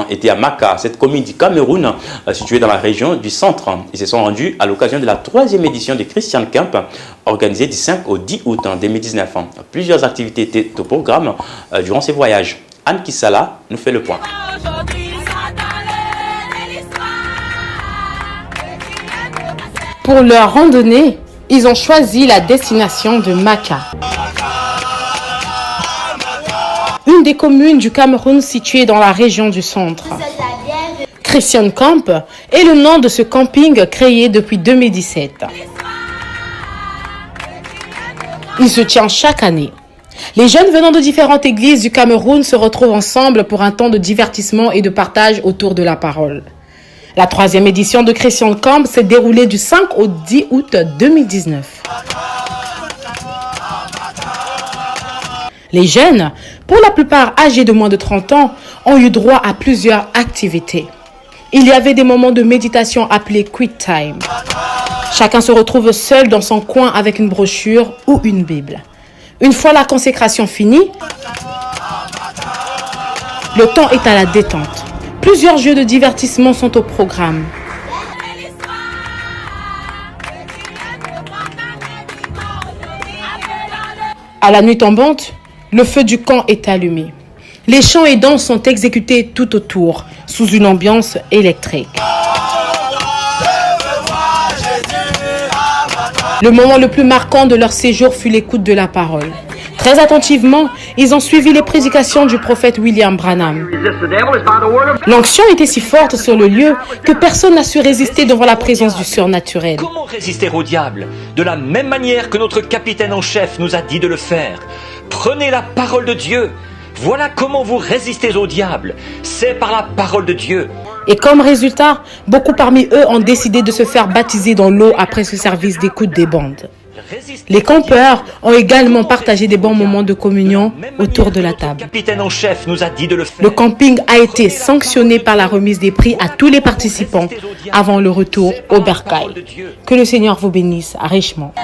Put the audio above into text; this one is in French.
Était à Maka, cette commune du Cameroun située dans la région du centre. Ils se sont rendus à l'occasion de la 3e édition du Christian Camp organisée du 5 au 10 août 2019. Plusieurs activités étaient au programme durant ces voyages. Anne Kissala nous fait le point. Pour leur randonnée, ils ont choisi la destination de Maka, une des communes du Cameroun située dans la région du centre. Christian Camp est le nom de ce camping créé depuis 2017. Il se tient chaque année. Les jeunes venant de différentes églises du Cameroun se retrouvent ensemble pour un temps de divertissement et de partage autour de la parole. La 3e édition de Christian Camp s'est déroulée du 5 au 10 août 2019. Les jeunes, pour la plupart âgés de moins de 30 ans, ont eu droit à plusieurs activités. Il y avait des moments de méditation appelés Quiet Time. Chacun se retrouve seul dans son coin avec une brochure ou une Bible. Une fois la consécration finie, le temps est à la détente. Plusieurs jeux de divertissement sont au programme. À la nuit tombante, le feu du camp est allumé. Les chants et danses sont exécutés tout autour, sous une ambiance électrique. Le moment le plus marquant de leur séjour fut l'écoute de la parole. Très attentivement, ils ont suivi les prédications du prophète William Branham. L'onction était si forte sur le lieu que personne n'a su résister devant la présence du surnaturel. Comment résister au diable? De la même manière que notre capitaine en chef nous a dit de le faire. Prenez la parole de Dieu. Voilà comment vous résistez au diable. C'est par la parole de Dieu. Et comme résultat, beaucoup parmi eux ont décidé de se faire baptiser dans l'eau après ce service d'écoute des bandes. Les campeurs ont également partagé des bons moments de communion autour de la table. Le camping a été sanctionné par la remise des prix à tous les participants avant le retour au bercail. Que le Seigneur vous bénisse richement.